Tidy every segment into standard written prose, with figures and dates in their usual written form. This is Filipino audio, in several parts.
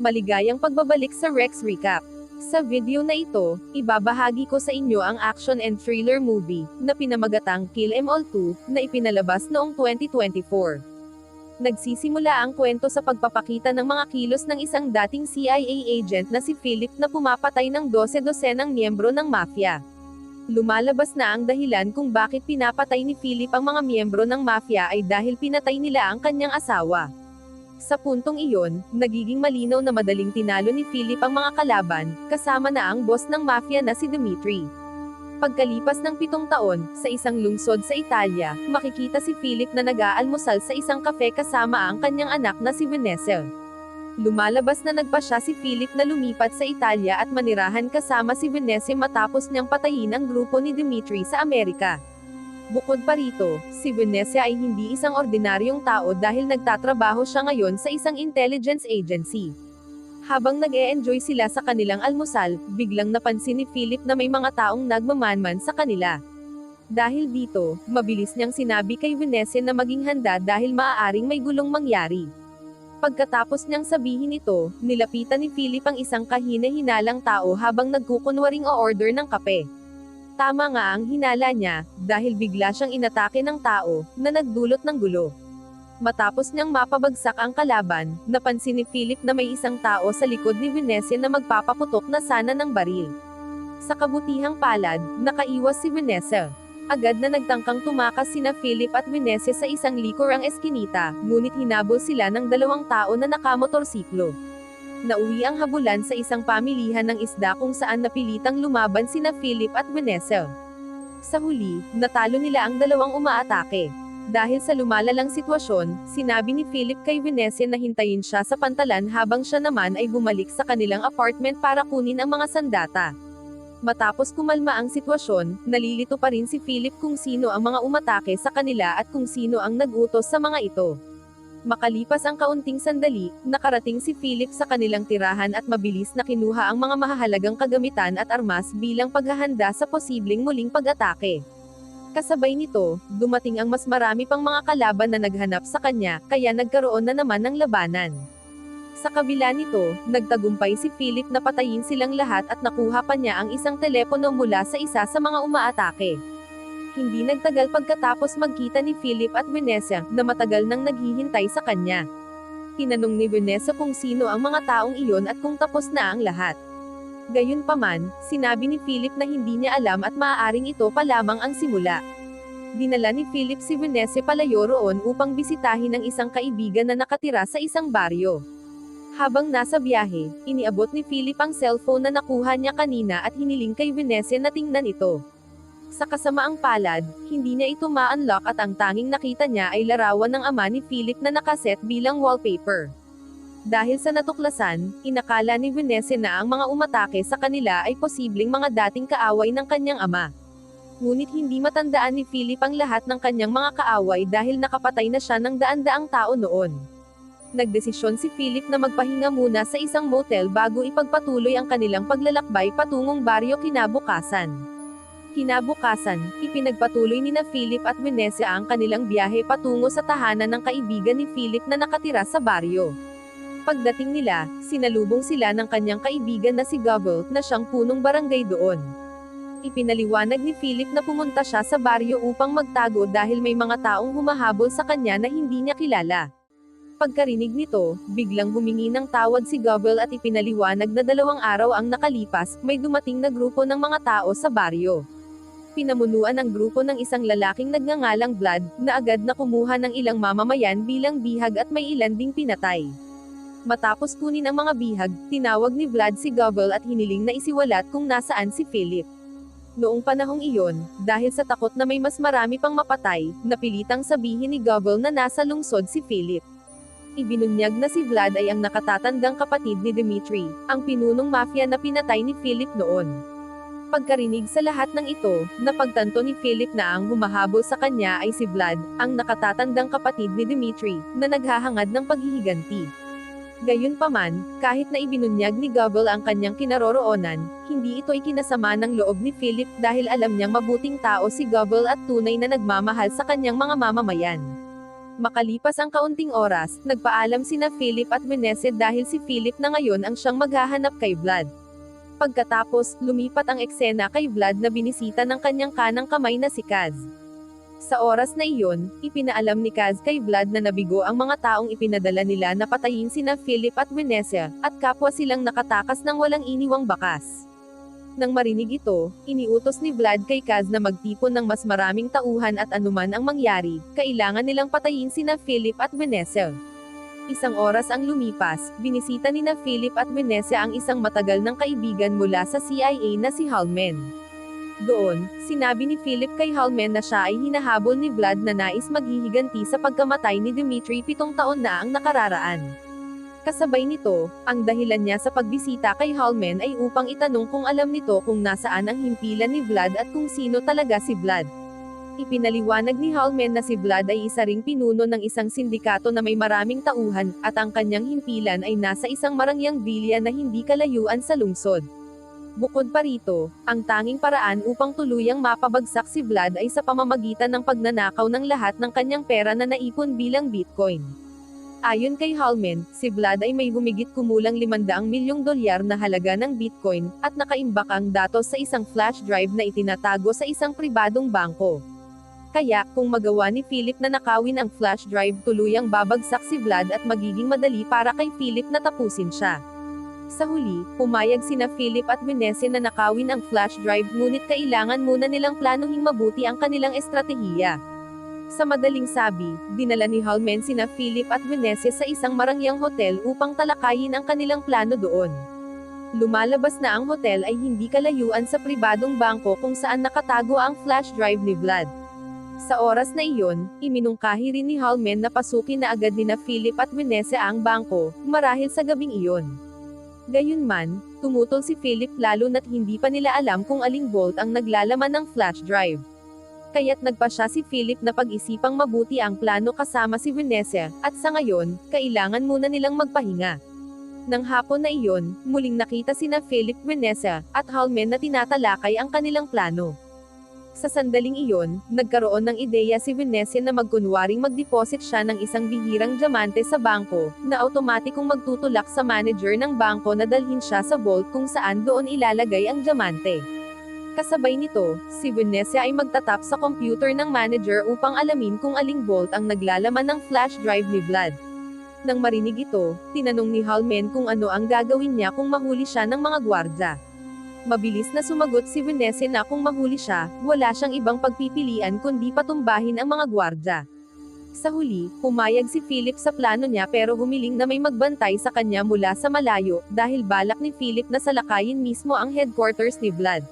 Maligayang pagbabalik sa Rex Recap. Sa video na ito, ibabahagi ko sa inyo ang action and thriller movie, na pinamagatang Kill 'Em All 2, na ipinalabas noong 2024. Nagsisimula ang kwento sa pagpapakita ng mga kilos ng isang dating CIA agent na si Philip na pumapatay ng 12-dosenang miyembro ng mafia. Lumalabas na ang dahilan kung bakit pinapatay ni Philip ang mga miyembro ng mafia ay dahil pinatay nila ang kanyang asawa. Sa puntong iyon, nagiging malinaw na madaling tinalo ni Philip ang mga kalaban, kasama na ang boss ng mafia na si Dimitri. Pagkalipas ng 7 taon, sa isang lungsod sa Italia, makikita si Philip na nag-aalmusal sa isang kafe kasama ang kanyang anak na si Vanessa. Lumalabas na nagpasya si Philip na lumipat sa Italia at manirahan kasama si Vanessa matapos niyang patayin ang grupo ni Dimitri sa Amerika. Bukod pa rito, si Vanessa ay hindi isang ordinaryong tao dahil nagtatrabaho siya ngayon sa isang intelligence agency. Habang nag-e-enjoy sila sa kanilang almusal, biglang napansin ni Philip na may mga taong nagmamanman sa kanila. Dahil dito, mabilis niyang sinabi kay Vanessa na maging handa dahil maaaring may gulong mangyari. Pagkatapos niyang sabihin ito, nilapitan ni Philip ang isang kahina-hinalang tao habang nagkukunwaring o-order ng kape. Tama nga ang hinala niya, dahil bigla siyang inatake ng tao, na nagdulot ng gulo. Matapos niyang mapabagsak ang kalaban, napansin ni Philip na may isang tao sa likod ni Vanessa na magpapaputok na sana ng baril. Sa kabutihang palad, nakaiwas si Vanessa. Agad na nagtangkang tumakas sina Philip at Vanessa sa isang likurang eskinita, ngunit hinabol sila ng 2 tao na nakamotorsiklo. Nauwi ang habulan sa isang pamilihan ng isda kung saan napilitang lumaban sina Philip at Vanessa. Sa huli, natalo nila ang 2 umaatake. Dahil sa lumalalang sitwasyon, sinabi ni Philip kay Vanessa na hintayin siya sa pantalan habang siya naman ay bumalik sa kanilang apartment para kunin ang mga sandata. Matapos kumalma ang sitwasyon, nalilito pa rin si Philip kung sino ang mga umatake sa kanila at kung sino ang nag-utos sa mga ito. Makalipas ang kaunting sandali, nakarating si Philip sa kanilang tirahan at mabilis na kinuha ang mga mahahalagang kagamitan at armas bilang paghahanda sa posibleng muling pag-atake. Kasabay nito, dumating ang mas marami pang mga kalaban na naghanap sa kanya, kaya nagkaroon na naman ng labanan. Sa kabila nito, nagtagumpay si Philip na patayin silang lahat at nakuha pa niya ang isang telepono mula sa isa sa mga umaatake. Hindi nagtagal pagkatapos magkita ni Philip at Vanessa, na matagal nang naghihintay sa kanya. Tinanong ni Vanessa kung sino ang mga taong iyon at kung tapos na ang lahat. Gayunpaman, sinabi ni Philip na hindi niya alam at maaaring ito pa lamang ang simula. Dinala ni Philip si Vanessa palayo roon upang bisitahin ang isang kaibigan na nakatira sa isang baryo. Habang nasa biyahe, iniabot ni Philip ang cellphone na nakuha niya kanina at hiniling kay Vanessa na tingnan ito. Sa kasamaang palad, hindi niya ito ma-unlock at ang tanging nakita niya ay larawan ng ama ni Philip na nakaset bilang wallpaper. Dahil sa natuklasan, inakala ni Vanessa na ang mga umatake sa kanila ay posibleng mga dating kaaway ng kanyang ama. Ngunit hindi matandaan ni Philip ang lahat ng kanyang mga kaaway dahil nakapatay na siya ng daan-daang tao noon. Nagdesisyon si Philip na magpahinga muna sa isang motel bago ipagpatuloy ang kanilang paglalakbay patungong baryo kinabukasan. Kinabukasan, ipinagpatuloy ni Philip at Vanessa ang kanilang biyahe patungo sa tahanan ng kaibigan ni Philip na nakatira sa baryo. Pagdating nila, sinalubong sila ng kanyang kaibigan na si Gobble, na siyang punong barangay doon. Ipinaliwanag ni Philip na pumunta siya sa baryo upang magtago dahil may mga taong humahabol sa kanya na hindi niya kilala. Pagkarinig nito, biglang humingi ng tawad si Gobble at ipinaliwanag na 2 araw ang nakalipas, may dumating na grupo ng mga tao sa baryo. Pinamunuan ang grupo ng isang lalaking nagngangalang Vlad, na agad na kumuha ng ilang mamamayan bilang bihag at may ilan ding pinatay. Matapos kunin ang mga bihag, tinawag ni Vlad si Gobble at hiniling na isiwalat kung nasaan si Philip. Noong panahong iyon, dahil sa takot na may mas marami pang mapatay, napilitang sabihin ni Gobble na nasa lungsod si Philip. Ibinunyag na si Vlad ay ang nakatatandang kapatid ni Dimitri, ang pinunong mafia na pinatay ni Philip noon. Pagkarinig sa lahat ng ito, napagtanto ni Philip na ang humahabol sa kanya ay si Vlad, ang nakatatandang kapatid ni Dimitri, na naghahangad ng paghihiganti. Gayunpaman, kahit na ibinunyag ni Gobble ang kanyang kinaroroonan, hindi ito ikinasama ng loob ni Philip dahil alam niyang mabuting tao si Gobble at tunay na nagmamahal sa kanyang mga mamamayan. Makalipas ang kaunting oras, nagpaalam sina Philip at Vanessa dahil si Philip na ngayon ang siyang maghahanap kay Vlad. Pagkatapos, lumipat ang eksena kay Vlad na binisita ng kanyang kanang kamay na si Kaz. Sa oras na iyon, ipinaalam ni Kaz kay Vlad na nabigo ang mga taong ipinadala nila na patayin sina Philip at Vanessa, at kapwa silang nakatakas ng walang iniwang bakas. Nang marinig ito, iniutos ni Vlad kay Kaz na magtipon ng mas maraming tauhan at anuman ang mangyari, kailangan nilang patayin sina Philip at Vanessa. Isang oras ang lumipas, binisita nina Philip at Vanessa ang isang matagal ng kaibigan mula sa CIA na si Hallman. Doon, sinabi ni Philip kay Hallman na siya ay hinahabol ni Vlad na nais maghihiganti sa pagkamatay ni Dmitry 7 taon na ang nakararaan. Kasabay nito, ang dahilan niya sa pagbisita kay Hallman ay upang itanong kung alam nito kung nasaan ang himpilan ni Vlad at kung sino talaga si Vlad. Ipinaliwanag ni Hallman na si Vlad ay isa ring pinuno ng isang sindikato na may maraming tauhan, at ang kanyang himpilan ay nasa isang marangyang bilya na hindi kalayuan sa lungsod. Bukod pa rito, ang tanging paraan upang tuluyang mapabagsak si Vlad ay sa pamamagitan ng pagnanakaw ng lahat ng kanyang pera na naipon bilang Bitcoin. Ayon kay Hallman, si Vlad ay may humigit kumulang $500 milyong na halaga ng Bitcoin, at nakaimbak ang datos sa isang flash drive na itinatago sa isang pribadong bangko. Kaya, kung magawa ni Philip na nakawin ang flash drive, tuluyang babagsak si Vlad at magiging madali para kay Philip na tapusin siya. Sa huli, pumayag sina Philip at Vanessa na nakawin ang flash drive, ngunit kailangan muna nilang planuhing mabuti ang kanilang estratehiya. Sa madaling sabi, dinala ni Hallman sina Philip at Vanessa sa isang marangyang hotel upang talakayin ang kanilang plano doon. Lumalabas na ang hotel ay hindi kalayuan sa pribadong bangko kung saan nakatago ang flash drive ni Vlad. Sa oras na iyon, iminungkahi rin ni Hallman na pasukin na agad nina Philip at Vanessa ang bangko, marahil sa gabing iyon. Gayunman, tumutol si Philip lalo na't hindi pa nila alam kung aling vault ang naglalaman ng flash drive. Kaya't nagpa siya si Philip na pag-isipang mabuti ang plano kasama si Vanessa, at sa ngayon, kailangan muna nilang magpahinga. Nang hapon na iyon, muling nakita sina Philip, Vanessa, at Hallman na tinatalakay ang kanilang plano. Sa sandaling iyon, nagkaroon ng ideya si Vanessa na magkunwaring mag-deposit siya ng isang bihirang diamante sa bangko, na automatikong magtutulak sa manager ng bangko na dalhin siya sa vault kung saan doon ilalagay ang diamante. Kasabay nito, si Vanessa ay magtatap sa computer ng manager upang alamin kung aling vault ang naglalaman ng flash drive ni Vlad. Nang marinig ito, tinanong ni Hallman kung ano ang gagawin niya kung mahuli siya ng mga gwardya. Mabilis na sumagot si Vanessa na kung mahuli siya, wala siyang ibang pagpipilian kundi patumbahin ang mga gwardya. Sa huli, pumayag si Philip sa plano niya pero humiling na may magbantay sa kanya mula sa malayo, dahil balak ni Philip na salakayin mismo ang headquarters ni Vlad.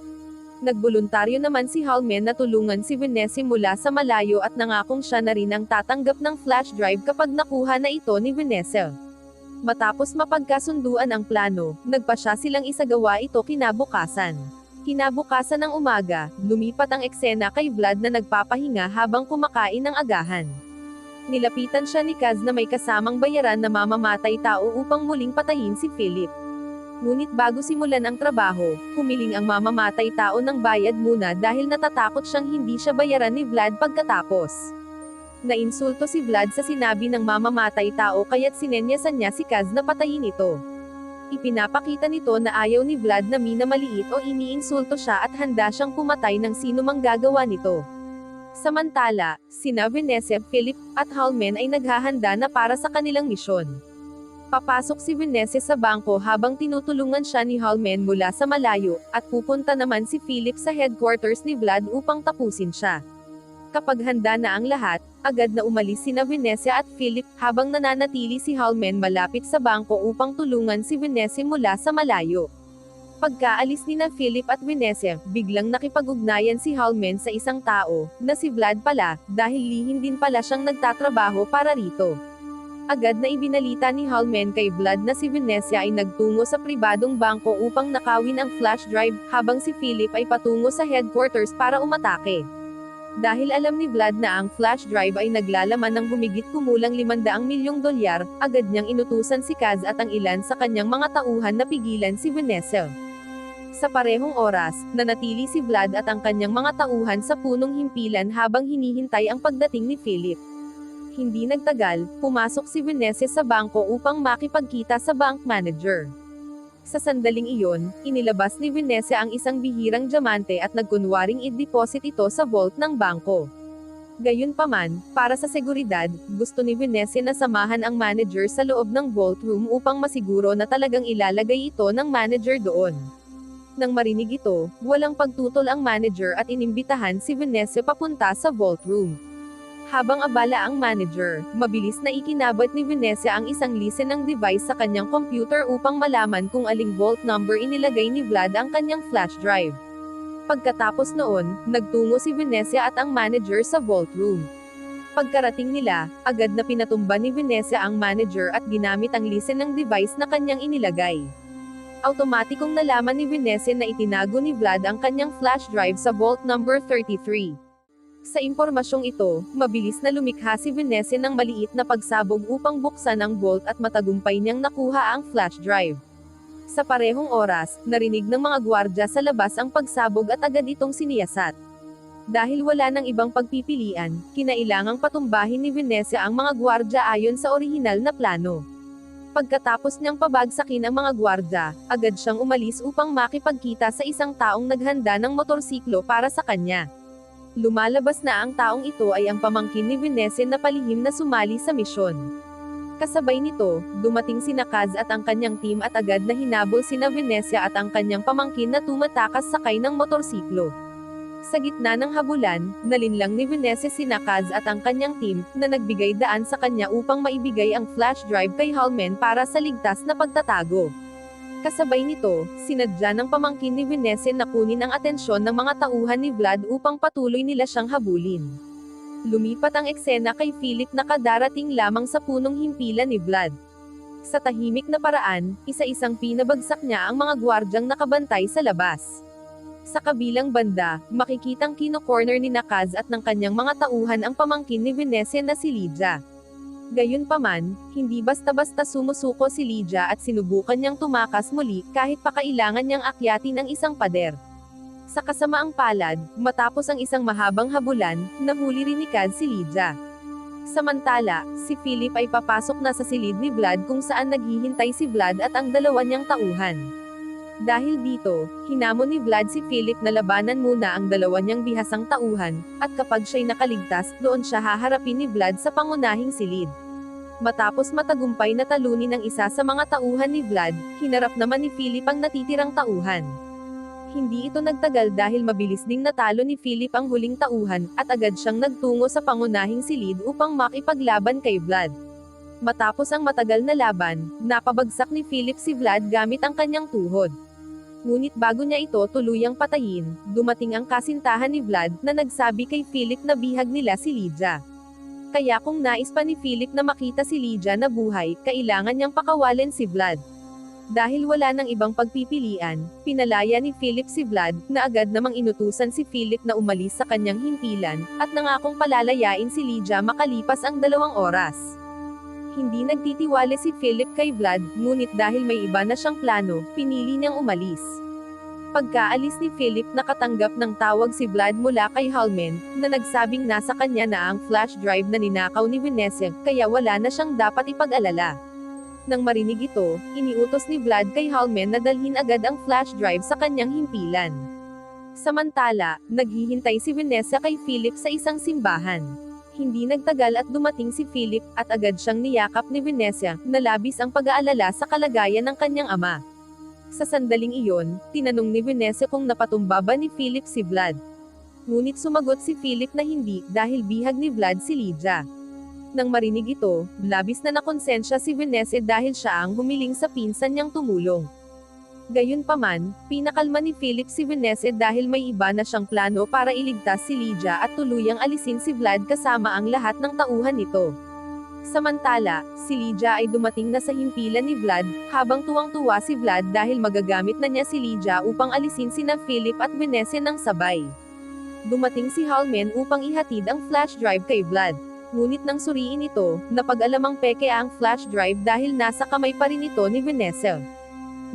Nagboluntaryo naman si Hallman na tulungan si Vanessa mula sa malayo at nangakong siya na rin ang tatanggap ng flash drive kapag nakuha na ito ni Vanessa. Matapos mapagkasunduan ang plano, nagpa siya silang isagawa ito kinabukasan. Kinabukasan ng umaga, lumipat ang eksena kay Vlad na nagpapahinga habang kumakain ng agahan. Nilapitan siya ni Kaz na may kasamang bayaran na mamamatay tao upang muling patayin si Philip. Ngunit bago simulan ang trabaho, humiling ang mamamatay tao ng bayad muna dahil natatakot siyang hindi siya bayaran ni Vlad pagkatapos. Nainsulto si Vlad sa sinabi ng mamamatay tao kaya't sinenyasan niya si Kaz na patayin ito. Ipinapakita nito na ayaw ni Vlad na minamaliit o iniinsulto siya at handa siyang pumatay ng sino mang gagawa nito. Samantala, sina Vanessa, Philip, at Hallman ay naghahanda na para sa kanilang misyon. Papasok si Vanessa sa bangko habang tinutulungan siya ni Hallman mula sa malayo, at pupunta naman si Philip sa headquarters ni Vlad upang tapusin siya. Kapag handa na ang lahat, agad na umalis sina Vanessa at Philip, habang nananatili si Hallman malapit sa bangko upang tulungan si Vanessa mula sa malayo. Pagkaalis ni na Philip at Vanessa, biglang nakipag-ugnayan si Hallman sa isang tao, na si Vlad pala, dahil lihim din pala siyang nagtatrabaho para rito. Agad na ibinalita ni Hallman kay Vlad na si Vanessa ay nagtungo sa pribadong bangko upang nakawin ang flash drive, habang si Philip ay patungo sa headquarters para umatake. Dahil alam ni Vlad na ang flash drive ay naglalaman ng humigit kumulang $500 milyong, agad niyang inutusan si Kaz at ang ilan sa kanyang mga tauhan na pigilan si Vanessa. Sa parehong oras, nanatili si Vlad at ang kanyang mga tauhan sa punong himpilan habang hinihintay ang pagdating ni Philip. Hindi nagtagal, pumasok si Venezia sa bangko upang makipagkita sa bank manager. Sa sandaling iyon, inilabas ni Venezia ang isang bihirang diamante at nagkunwaring i-deposit ito sa vault ng bangko. Gayunpaman, para sa seguridad, gusto ni Venezia na samahan ang manager sa loob ng vault room upang masiguro na talagang ilalagay ito ng manager doon. Nang marinig ito, walang pagtutol ang manager at inimbitahan si Venezia papunta sa vault room. Habang abala ang manager, mabilis na ikinabot ni Venezia ang isang listenang device sa kanyang computer upang malaman kung aling vault number inilagay ni Vlad ang kanyang flash drive. Pagkatapos noon, nagtungo si Venezia at ang manager sa vault room. Pagkarating nila, agad na pinatumba ni Venezia ang manager at ginamit ang listenang device na kanyang inilagay. Automatikong nalaman ni Venezia na itinago ni Vlad ang kanyang flash drive sa vault number 33. Sa impormasyong ito, mabilis na lumikha si Venezia ng maliit na pagsabog upang buksan ang vault at matagumpay niyang nakuha ang flash drive. Sa parehong oras, narinig ng mga gwardya sa labas ang pagsabog at agad itong siniyasat. Dahil wala nang ibang pagpipilian, kinailangang patumbahin ni Venezia ang mga gwardya ayon sa orihinal na plano. Pagkatapos niyang pabagsakin ang mga gwardya, agad siyang umalis upang makipagkita sa isang taong naghanda ng motorsiklo para sa kanya. Lumalabas na ang taong ito ay ang pamangkin ni Venezia na palihim na sumali sa misyon. Kasabay nito, dumating sina Kaz at ang kanyang team at agad na hinabol sina Venezia at ang kanyang pamangkin na tumatakas sakay ng motorsiklo. Sa gitna ng habulan, nalinlang ni Venezia sina Kaz at ang kanyang team, na nagbigay daan sa kanya upang maibigay ang flash drive kay Hallman para sa ligtas na pagtatago. Kasabay nito, sinadya ng pamangkin ni Venezia na kunin ang atensyon ng mga tauhan ni Vlad upang patuloy nila siyang habulin. Lumipat ang eksena kay Philip na kadarating lamang sa punong himpilan ni Vlad. Sa tahimik na paraan, isa-isang pinabagsak niya ang mga gwardyang nakabantay sa labas. Sa kabilang banda, makikitang kino-corner ni Nakaz at ng kanyang mga tauhan ang pamangkin ni Venezia na si Lydia. Gayunpaman, hindi basta-basta sumusuko si Lydia at sinubukan niyang tumakas muli kahit pa kailangan niyang akyatin ang isang pader. Sa kasamaang palad, matapos ang isang mahabang habulan, nahuli rin ni Kaz si Lydia. Samantala, si Philip ay papasok na sa silid ni Vlad kung saan naghihintay si Vlad at ang dalawa niyang tauhan. Dahil dito, hinamon ni Vlad si Philip na labanan muna ang dalawa niyang bihasang tauhan, at kapag siya'y nakaligtas, doon siya haharapin ni Vlad sa pangunahing silid. Matapos matagumpay na talunin ang isa sa mga tauhan ni Vlad, hinarap naman ni Philip ang natitirang tauhan. Hindi ito nagtagal dahil mabilis ding natalo ni Philip ang huling tauhan, at agad siyang nagtungo sa pangunahing silid upang makipaglaban kay Vlad. Matapos ang matagal na laban, napabagsak ni Philip si Vlad gamit ang kanyang tuhod. Ngunit bago niya ito tuluyang patayin, dumating ang kasintahan ni Vlad, na nagsabi kay Philip na bihag nila si Lydia. Kaya kung nais pa ni Philip na makita si Lydia na buhay, kailangan niyang pakawalan si Vlad. Dahil wala nang ibang pagpipilian, pinalaya ni Philip si Vlad, na agad namang inutusan si Philip na umalis sa kanyang himpilan, at nangakong palalayain si Lydia makalipas ang 2 oras. Hindi nagtitiwala si Philip kay Vlad, ngunit dahil may iba na siyang plano, pinili niyang umalis. Pagkaalis ni Philip, nakatanggap ng tawag si Vlad mula kay Hallman, na nagsabing nasa kanya na ang flash drive na ninakaw ni Venezia, kaya wala na siyang dapat ipag-alala. Nang marinig ito, iniutos ni Vlad kay Hallman na dalhin agad ang flash drive sa kanyang himpilan. Samantala, naghihintay si Venezia kay Philip sa isang simbahan. Hindi nagtagal at dumating si Philip, at agad siyang niyakap ni Venezia, na labis ang pag-aalala sa kalagayan ng kanyang ama. Sa sandaling iyon, tinanong ni Venezia kung napatumba ba ni Philip si Vlad. Ngunit sumagot si Philip na hindi, dahil bihag ni Vlad si Lydia. Nang marinig ito, labis na nakonsensya si Venezia dahil siya ang humiling sa pinsan niyang tumulong. Gayunpaman, pinakalma ni Philip si Venezia dahil may iba na siyang plano para iligtas si Lydia at tuluyang alisin si Vlad kasama ang lahat ng tauhan nito. Samantala, si Lydia ay dumating na sa himpilan ni Vlad, habang tuwang-tuwa si Vlad dahil magagamit na niya si Lydia upang alisin sina Philip at Venezia ng sabay. Dumating si Hallman upang ihatid ang flash drive kay Vlad. Ngunit nang suriin ito, napag-alamang peke ang flash drive dahil nasa kamay pa rin ito ni Venezia.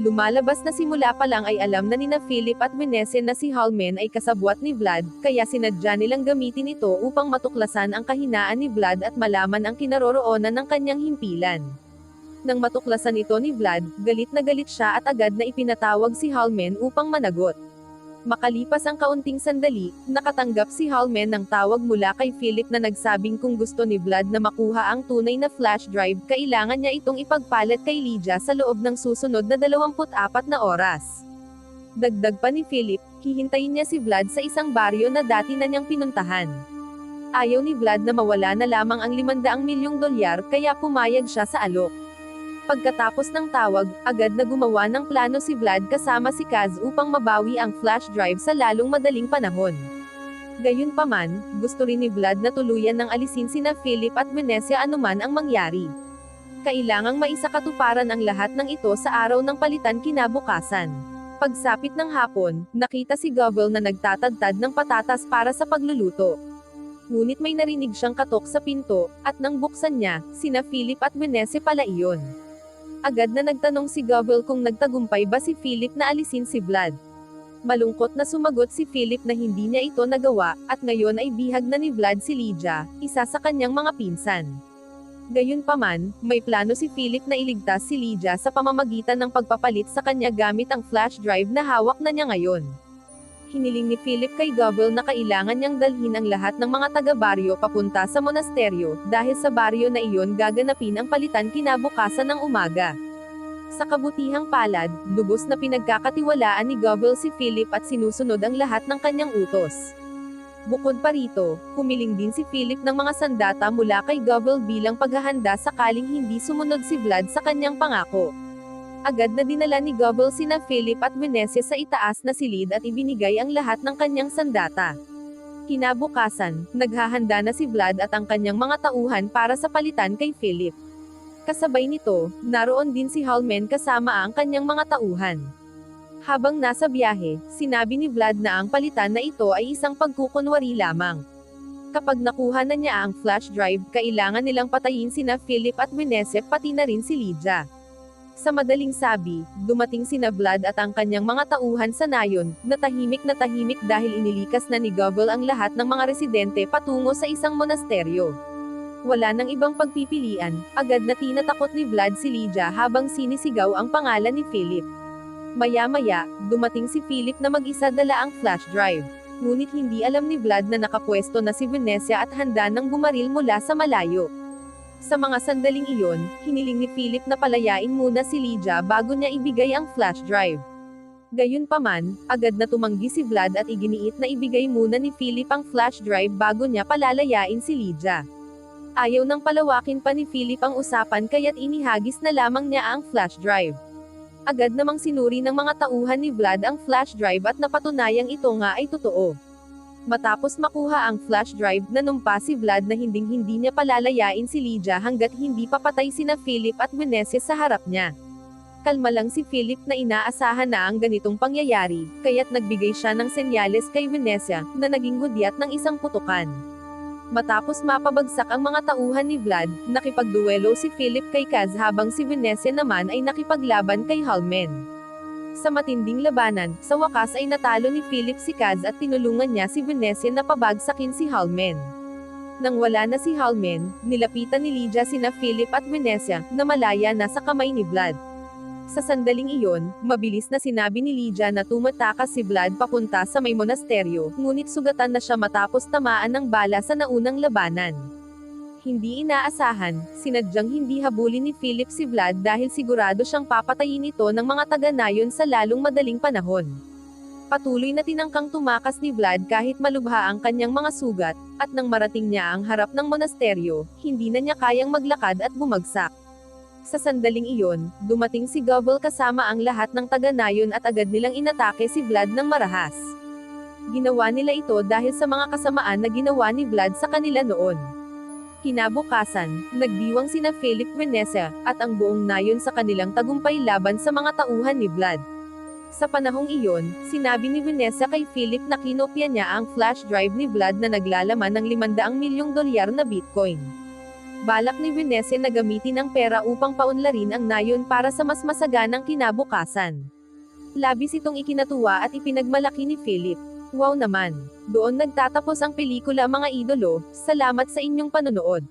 Lumalabas na simula pa lang ay alam na nina Philip at Venece na si Hallman ay kasabwat ni Vlad, kaya sinadya nilang gamitin ito upang matuklasan ang kahinaan ni Vlad at malaman ang kinaroroonan ng kanyang himpilan. Nang matuklasan ito ni Vlad, galit na galit siya at agad na ipinatawag si Hallman upang managot. Makalipas ang kaunting sandali, nakatanggap si Hallman ng tawag mula kay Philip na nagsabing kung gusto ni Vlad na makuha ang tunay na flash drive, kailangan niya itong ipagpalit kay Lydia sa loob ng susunod na 24 na oras. Dagdag pa ni Philip, hihintayin niya si Vlad sa isang baryo na dati na niyang pinuntahan. Ayaw ni Vlad na mawala na lamang ang 500 milyong dolyar, kaya pumayag siya sa alok. Pagkatapos ng tawag, agad na gumawa ng plano si Vlad kasama si Kaz upang mabawi ang flash drive sa lalong madaling panahon. Gayunpaman, gusto rin ni Vlad na tuluyan ng alisin sina Philip at Venezia anuman ang mangyari. Kailangang maisakatuparan ang lahat ng ito sa araw ng palitan kinabukasan. Pagsapit ng hapon, nakita si Govel na nagtatadtad ng patatas para sa pagluluto. Ngunit may narinig siyang katok sa pinto, at nang buksan niya, sina Philip at Venezia pala iyon. Agad na nagtanong si Govel kung nagtagumpay ba si Philip na alisin si Vlad. Malungkot na sumagot si Philip na hindi niya ito nagawa, at ngayon ay bihag na ni Vlad si Lydia, isa sa kanyang mga pinsan. Gayunpaman, may plano si Philip na iligtas si Lydia sa pamamagitan ng pagpapalit sa kanya gamit ang flash drive na hawak na niya ngayon. Hiniling ni Philip kay Govel na kailangan niyang dalhin ang lahat ng mga taga-baryo papunta sa monasteryo, dahil sa baryo na iyon gaganapin ang palitan kinabukasan ng umaga. Sa kabutihang palad, lubos na pinagkakatiwalaan ni Govel si Philip at sinusunod ang lahat ng kanyang utos. Bukod pa rito, humiling din si Philip ng mga sandata mula kay Govel bilang paghahanda sakaling hindi sumunod si Vlad sa kanyang pangako. Agad na dinala ni Govel sina Philip at Venezia sa itaas na silid at ibinigay ang lahat ng kanyang sandata. Kinabukasan, naghahanda na si Vlad at ang kanyang mga tauhan para sa palitan kay Philip. Kasabay nito, naroon din si Hallman kasama ang kanyang mga tauhan. Habang nasa biyahe, sinabi ni Vlad na ang palitan na ito ay isang pagkukunwari lamang. Kapag nakuha na niya ang flash drive, kailangan nilang patayin sina Philip at Venezia pati na rin si Lydia. Sa madaling sabi, dumating sina Vlad at ang kanyang mga tauhan sa nayon, na tahimik dahil inilikas na ni Govel ang lahat ng mga residente patungo sa isang monasteryo. Wala nang ibang pagpipilian, agad na tinatakot ni Vlad si Lydia habang sinisigaw ang pangalan ni Philip. Maya-maya, dumating si Philip na mag-isa dala ang flash drive. Ngunit hindi alam ni Vlad na nakapwesto na si Venezia at handa nang bumaril mula sa malayo. Sa mga sandaling iyon, hiniling ni Philip na palayain muna si Lydia bago niya ibigay ang flash drive. Gayunpaman, agad na tumanggi si Vlad at iginiit na ibigay muna ni Philip ang flash drive bago niya palalayain si Lydia. Ayaw nang palawakin pa ni Philip ang usapan kaya't inihagis na lamang niya ang flash drive. Agad namang sinuri ng mga tauhan ni Vlad ang flash drive at napatunayang ito nga ay totoo. Matapos makuha ang flash drive, nanumpa si Vlad na hinding-hindi niya palalayain si Lydia hanggat hindi papatay sina Philip at Venezia sa harap niya. Kalma lang si Philip na inaasahan na ang ganitong pangyayari, kaya't nagbigay siya ng senyales kay Venezia, na naging hudyat ng isang putukan. Matapos mapabagsak ang mga tauhan ni Vlad, nakipagduelo si Philip kay Kaz habang si Venezia naman ay nakipaglaban kay Hallman. Sa matinding labanan, sa wakas ay natalo ni Philip si Kaz at tinulungan niya si Venezia na pabagsakin si Hallman. Nang wala na si Hallman, nilapitan ni Lydia sina Philip at Venezia, na malaya na sa kamay ni Vlad. Sa sandaling iyon, mabilis na sinabi ni Lydia na tumatakas si Vlad papunta sa may monasteryo, ngunit sugatan na siya matapos tamaan ng bala sa naunang labanan. Hindi inaasahan, sinadyang hindi habulin ni Philip si Vlad dahil sigurado siyang papatayin ito ng mga taga-nayon sa lalong madaling panahon. Patuloy na tinangkang tumakas ni Vlad kahit malubha ang kanyang mga sugat, at nang marating niya ang harap ng monasteryo, hindi na niya kayang maglakad at bumagsak. Sa sandaling iyon, dumating si Govel kasama ang lahat ng taga-nayon at agad nilang inatake si Vlad ng marahas. Ginawa nila ito dahil sa mga kasamaan na ginawa ni Vlad sa kanila noon. Kinabukasan, nagdiwang sina Philip Venezia, at ang buong nayon sa kanilang tagumpay laban sa mga tauhan ni Vlad. Sa panahong iyon, sinabi ni Venezia kay Philip na kinopya niya ang flash drive ni Vlad na naglalaman ng 500 milyong dolyar na Bitcoin. Balak ni Vinesse na gamitin ang pera upang paunlarin ang nayon para sa mas masaganang kinabukasan. Labis itong ikinatuwa at ipinagmalaki ni Philip. Wow naman! Doon nagtatapos ang pelikula mga idolo, salamat sa inyong panonood.